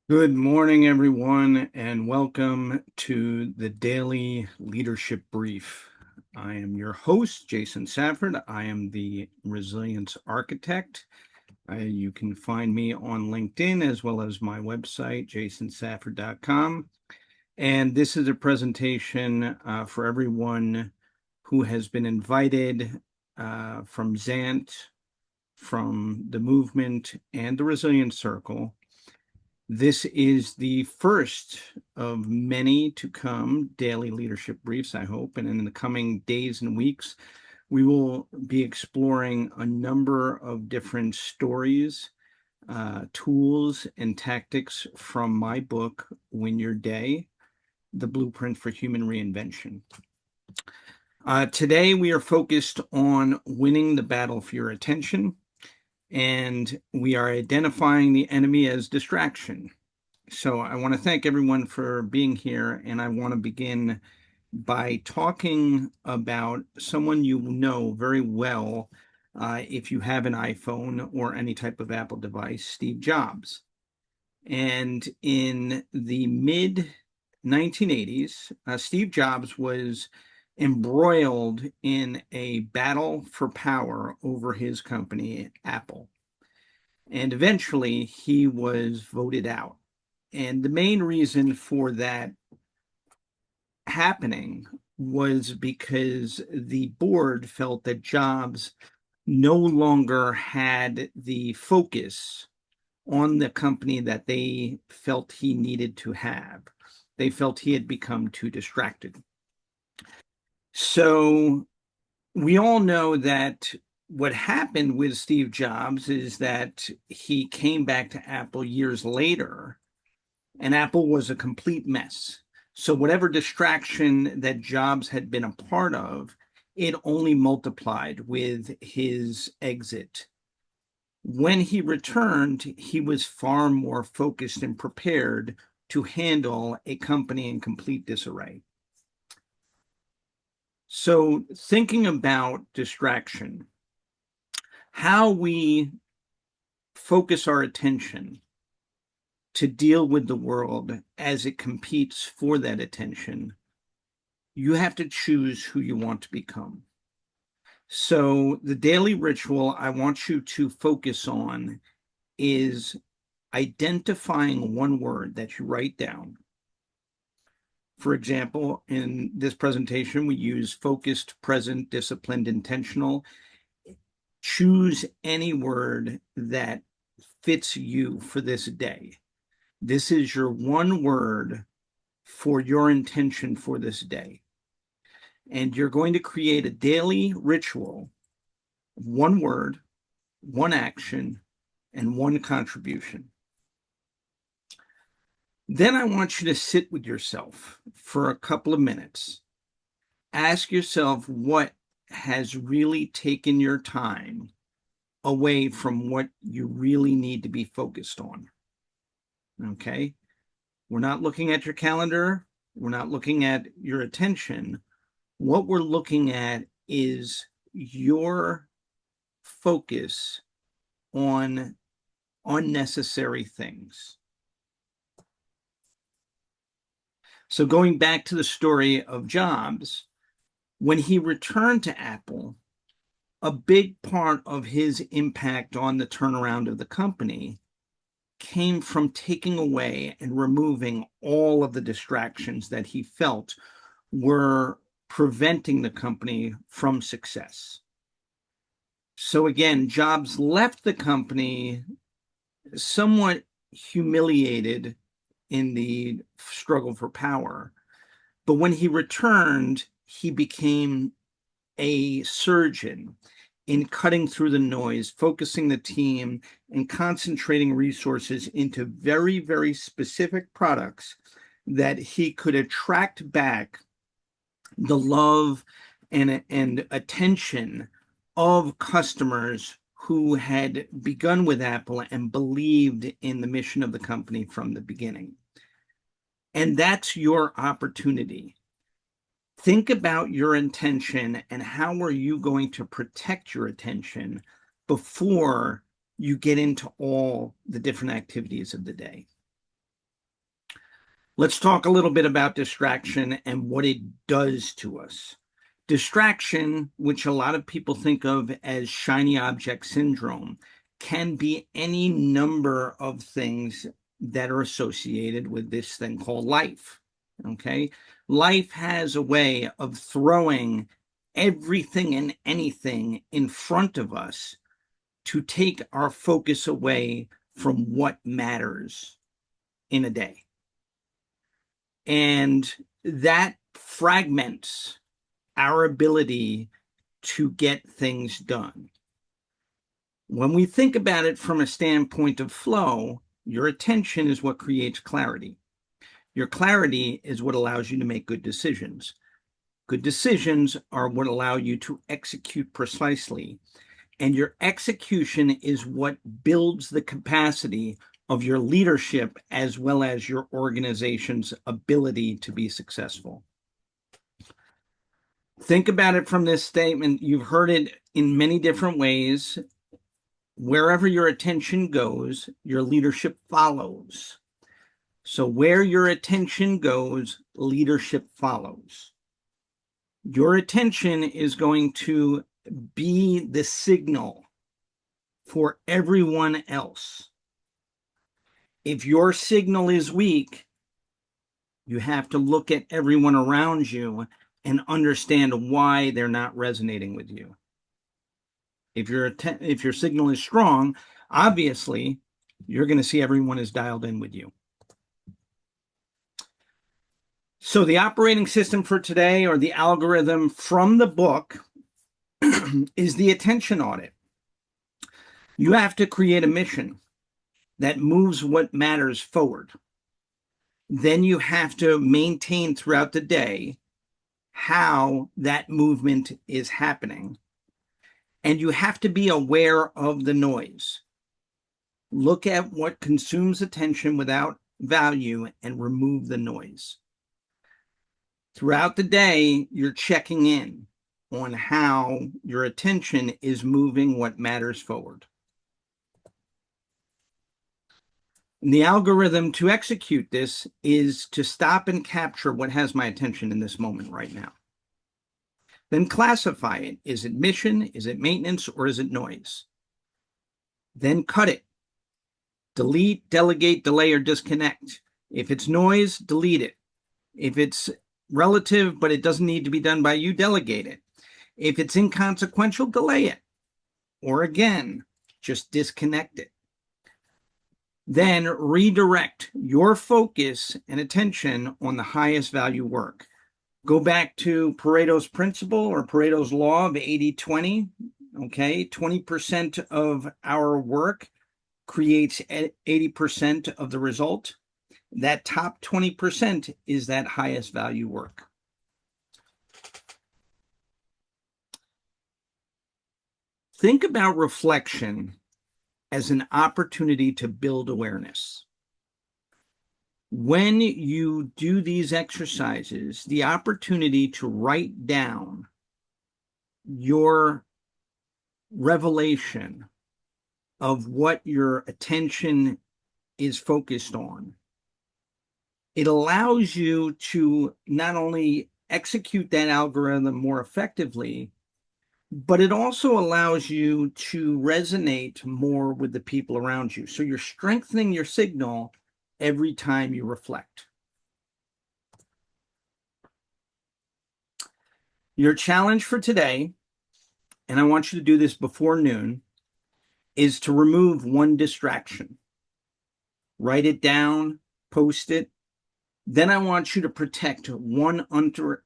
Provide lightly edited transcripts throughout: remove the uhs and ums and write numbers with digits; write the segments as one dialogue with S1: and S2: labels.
S1: Good morning, everyone, and welcome to the Daily Leadership Brief. I am your host, Jason Safford. I am the Resilience Architect. You can find me on LinkedIn as well as my website, jasonsafford.com. And this is a presentation for everyone who has been invited from ZANT, from the movement, and the Resilience Circle. This is the first of many to come daily leadership briefs, I hope. And in the coming days and weeks, we will be exploring a number of different stories, tools, and tactics from my book, Win Your Day, The Blueprint for Human Reinvention. Today, we are focused on winning the battle for your attention, and we are identifying the enemy as distraction. So I want to thank everyone for being here, and I want to begin by talking about someone you know very well if you have an iPhone or any type of Apple device, Steve Jobs. And in the mid 1980s, Steve Jobs was embroiled in a battle for power over his company, Apple. And eventually he was voted out. And the main reason for that happening was because the board felt that Jobs no longer had the focus on the company that they felt he needed to have. They felt he had become too distracted. So we all know that what happened with Steve Jobs is that he came back to Apple years later, and Apple was a complete mess. So whatever distraction that Jobs had been a part of, it only multiplied with his exit. When he returned, he was far more focused and prepared to handle a company in complete disarray. So thinking about distraction, how we focus our attention to deal with the world as it competes for that attention, you have to choose who you want to become. So the daily ritual I want you to focus on is identifying one word that you write down. For example, in this presentation, we use focused, present, disciplined, intentional. Choose any word that fits you for this day. This is your one word for your intention for this day. And you're going to create a daily ritual, one word, one action, and one contribution. Then I want you to sit with yourself for a couple of minutes. Ask yourself what has really taken your time away from what you really need to be focused on. Okay? We're not looking at your calendar. We're not looking at your attention. What we're looking at is your focus on unnecessary things. So going back to the story of Jobs, when he returned to Apple, a big part of his impact on the turnaround of the company came from taking away and removing all of the distractions that he felt were preventing the company from success. So again, Jobs left the company somewhat humiliated in the struggle for power. But when he returned, he became a surgeon in cutting through the noise, focusing the team, and concentrating resources into very, very specific products that he could attract back the love and attention of customers who had begun with Apple and believed in the mission of the company from the beginning. And that's your opportunity. Think about your intention and how are you going to protect your attention before you get into all the different activities of the day. Let's talk a little bit about distraction and what it does to us. Distraction, which a lot of people think of as shiny object syndrome, can be any number of things that are associated with this thing called life. Okay? Life has a way of throwing everything and anything in front of us to take our focus away from what matters in a day. And that fragments our ability to get things done. When we think about it from a standpoint of flow, your attention is what creates clarity. Your clarity is what allows you to make good decisions. Good decisions are what allow you to execute precisely. And your execution is what builds the capacity of your leadership as well as your organization's ability to be successful. Think about it from this statement. You've heard it in many different ways. Wherever your attention goes, your leadership follows. So where your attention goes, leadership follows. Your attention is going to be the signal for everyone else. If your signal is weak, you have to look at everyone around you and understand why they're not resonating with you. If your signal is strong, obviously, you're going to see everyone is dialed in with you. So the operating system for today, or the algorithm from the book, is the attention audit. You have to create a mission that moves what matters forward. Then you have to maintain throughout the day how that movement is happening. And you have to be aware of the noise. Look at what consumes attention without value and remove the noise. Throughout the day, you're checking in on how your attention is moving what matters forward. And the algorithm to execute this is to stop and capture what has my attention in this moment right now. Then classify it. Is it mission? Is it maintenance? Or is it noise? Then cut it. Delete, delegate, delay, or disconnect. If it's noise, delete it. If it's relative, but it doesn't need to be done by you, delegate it. If it's inconsequential, delay it. Or again, just disconnect it. Then redirect your focus and attention on the highest value work. Go back to Pareto's principle or Pareto's law of 80-20. Okay, 20% of our work creates 80% of the result. That top 20% is that highest value work. Think about reflection as an opportunity to build awareness. When you do these exercises, the opportunity to write down your revelation of what your attention is focused on, it allows you to not only execute that algorithm more effectively, but it also allows you to resonate more with the people around you. So you're strengthening your signal every time you reflect. Your challenge for today, and I want you to do this before noon, is to remove one distraction. Write it down, post it. Then I want you to protect one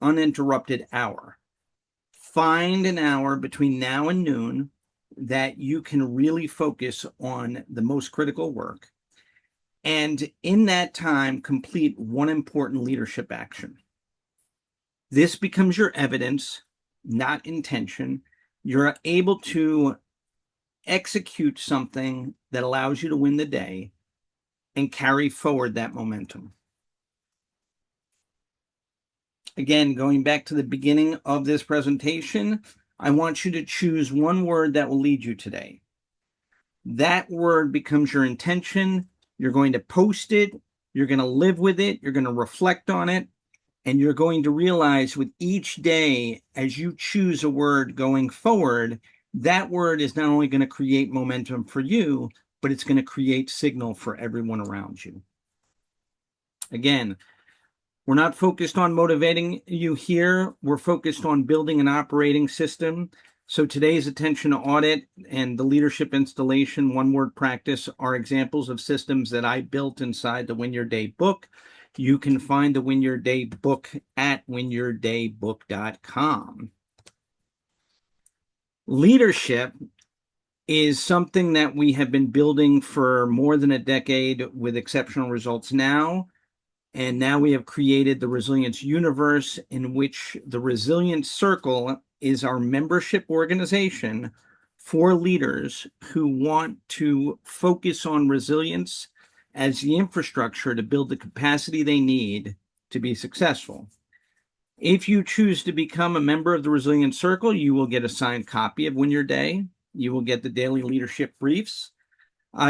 S1: uninterrupted hour. Find an hour between now and noon that you can really focus on the most critical work. And in that time, complete one important leadership action. This becomes your evidence, not intention. You're able to execute something that allows you to win the day and carry forward that momentum. Again, going back to the beginning of this presentation, I want you to choose one word that will lead you today. That word becomes your intention. You're going to post it You're going to live with it. You're going to reflect on it. And you're going to realize with each day, as you choose a word going forward, that word is not only going to create momentum for you, but it's going to create signal for everyone around you. Again, we're not focused on motivating you here. We're focused on building an operating system. So today's attention audit and the leadership installation one-word practice are examples of systems that I built inside the Win Your Day book. You can find the Win Your Day book at winyourdaybook.com. Leadership is something that we have been building for more than a decade with exceptional results now. And now we have created the Resilience Universe, in which the Resilience Circle is our membership organization for leaders who want to focus on resilience as the infrastructure to build the capacity they need to be successful. If you choose to become a member of the Resilience Circle, you will get a signed copy of Win Your Day. You will get the daily leadership briefs.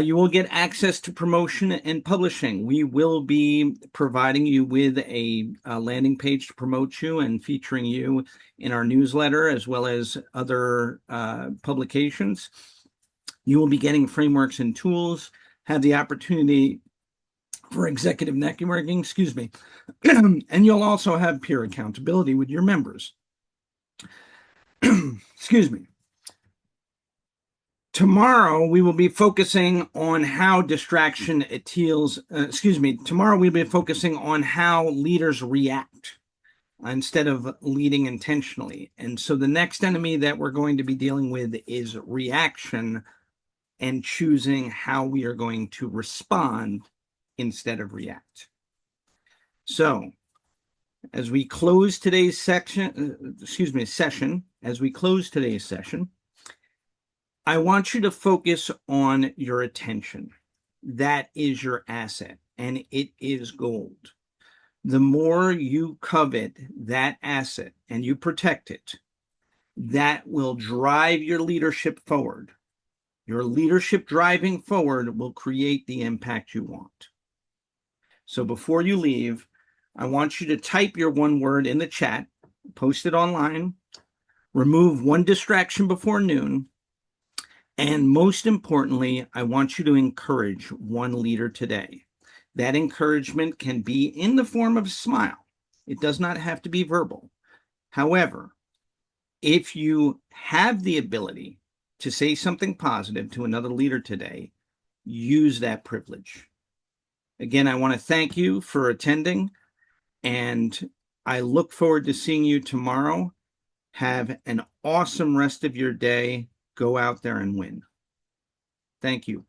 S1: You will get access to promotion and publishing. We will be providing you with a landing page to promote you and featuring you in our newsletter as well as other publications. You will be getting frameworks and tools, have the opportunity for executive networking, and you'll also have peer accountability with your members. Excuse me. Tomorrow, we will be focusing on how distraction tomorrow we'll be focusing on how leaders react instead of leading intentionally. And so the next enemy that we're going to be dealing with is reaction and choosing how we are going to respond instead of react. So as we close today's session, I want you to focus on your attention. That is your asset, and it is gold. The more you covet that asset and you protect it, that will drive your leadership forward. Your leadership driving forward will create the impact you want. So before you leave, I want you to type your one word in the chat, post it online, remove one distraction before noon, and most importantly, I want you to encourage one leader today. That encouragement can be in the form of a smile. It does not have to be verbal. However, if you have the ability to say something positive to another leader today, use that privilege. Again, I want to thank you for attending, and I look forward to seeing you tomorrow. Have an awesome rest of your day. Go out there and win. Thank you.